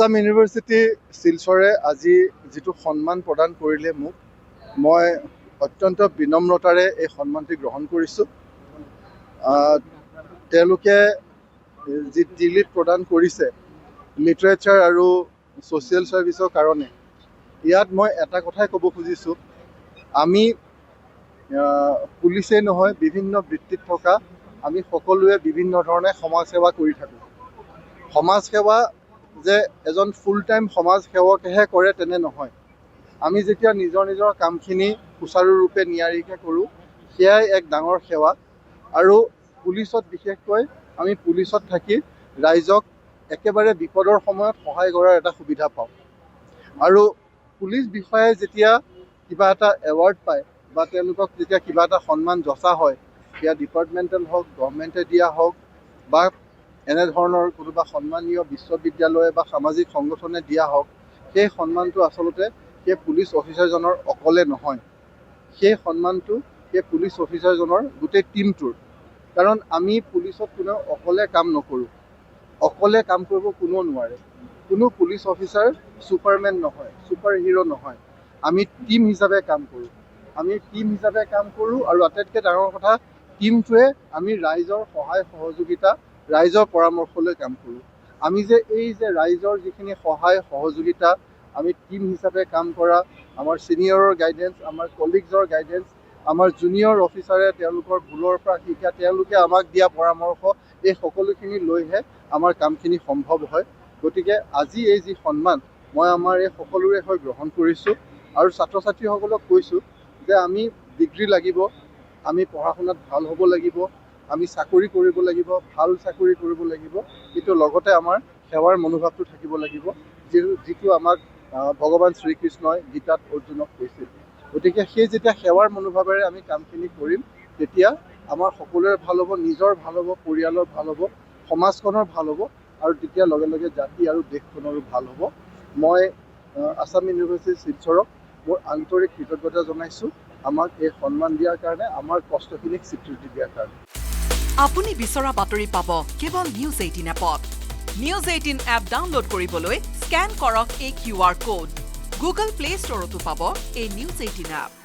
Assam university শিলচৰে আজি যিটো সন্মান প্ৰদান কৰিলে মোক, মই অত্যন্ত বিনম্ৰতাৰে এই সন্মানটি গ্ৰহণ কৰিছোঁ। তেওঁলোকে যি ডিলিট প্ৰদান কৰিছে লিটাৰেচাৰ আৰু ছ'চিয়েল ছাৰ্ভিচৰ কাৰণে, ইয়াত মই এটা কথাই ক'ব খুজিছোঁ, আমি পুলিচেই নহয়, বিভিন্ন বৃত্তিত থকা আমি সকলোৱে বিভিন্ন ধৰণে সমাজ সেৱা কৰি থাকোঁ। সমাজ সেৱা যে এজন ফুল টাইম সমাজ সেৱকেহে কৰে তেনে নহয়। আমি যেতিয়া নিজৰ নিজৰ কামখিনি সুচাৰুৰূপে নিয়াৰিকৈ কৰোঁ, সেয়াই এক ডাঙৰ সেৱা। আৰু পুলিচত বিশেষকৈ আমি পুলিচত থাকি ৰাইজক একেবাৰে বিপদৰ সময়ত সহায় কৰাৰ এটা সুবিধা পাওঁ। আৰু পুলিচ বিষয়াই যেতিয়া কিবা এটা এৱাৰ্ড পায় বা তেওঁলোকক যেতিয়া কিবা এটা সন্মান যচা হয়, সেয়া ডিপাৰ্টমেণ্টেল হওক, গভৰ্ণমেণ্টে দিয়া হওক বা এনেধৰণৰ কোনোবা সন্মানীয় বিশ্ববিদ্যালয় বা সামাজিক সংগঠনে দিয়া হওক, সেই সন্মানটো আচলতে সেই পুলিচ অফিচাৰজনৰ অকলে নহয়, সেই সন্মানটো সেই পুলিচ অফিচাৰজনৰ গোটেই টীমটোৰ। কাৰণ আমি পুলিচত কোনেও অকলে কাম নকৰোঁ, অকলে কাম কৰিব কোনেও নোৱাৰে। কোনো পুলিচ অফিচাৰ ছুপাৰমেন নহয়, ছুপাৰ হিৰো নহয়। আমি টীম হিচাপে কাম কৰোঁ, আৰু আটাইতকৈ ডাঙৰ কথা, টীমটোৱে আমি ৰাইজৰ সহায় সহযোগিতা, ৰাইজৰ পৰামৰ্শ লৈ কাম কৰোঁ। আমি যে এই যে ৰাইজৰ যিখিনি সহায় সহযোগিতা, আমি টীম হিচাপে কাম কৰা, আমাৰ ছিনিয়ৰৰ গাইডেঞ্চ, আমাৰ কলিগছৰ গাইডেঞ্চ, আমাৰ জুনিয়ৰ অফিচাৰে তেওঁলোকৰ ভুলৰ পৰা শিকা, তেওঁলোকে আমাক দিয়া পৰামৰ্শ, এই সকলোখিনি লৈহে আমাৰ কামখিনি সম্ভৱ হয়। গতিকে আজি এই যি সন্মান, মই আমাৰ এই সকলোৰে হৈ গ্ৰহণ কৰিছোঁ। আৰু ছাত্ৰ ছাত্ৰীসকলক কৈছোঁ যে আমি ডিগ্ৰী লাগিব, আমি পঢ়া শুনাত ভাল হ'ব লাগিব, আমি চাকৰি কৰিব লাগিব, ভাল চাকৰি কৰিব লাগিব, কিন্তু লগতে আমাৰ সেৱাৰ মনোভাৱটো থাকিব লাগিব, যিটো আমাক ভগৱান শ্ৰীকৃষ্ণই গীতাত অৰ্জুনক কৈছিল। গতিকে সেই যেতিয়া সেৱাৰ মনোভাৱেৰে আমি কামখিনি কৰিম, তেতিয়া আমাৰ সকলোৰে ভাল হ'ব, নিজৰ ভাল হ'ব, পৰিয়ালৰ ভাল হ'ব, সমাজখনৰ ভাল হ'ব, আৰু তেতিয়া লগে লগে জাতি আৰু দেশখনৰো ভাল হ'ব। মই আসাম ইউনিভাৰ্চিটি শিলচৰক মোৰ আন্তৰিক কৃতজ্ঞতা জনাইছোঁ, আমাক এই সন্মান দিয়াৰ কাৰণে, আমাৰ কষ্টখিনিক স্বীকৃতি দিয়াৰ কাৰণে। আপুনি বিচৰা বাতৰি পাব কেৱল নিউজ 18 এপত। নিউজ 18 এপ ডাউনলোড কৰিবলৈ স্কেন কৰক এই QR কোড। গুগল প্লে ষ্টৰতো পাব এই নিউজ 18 এপ।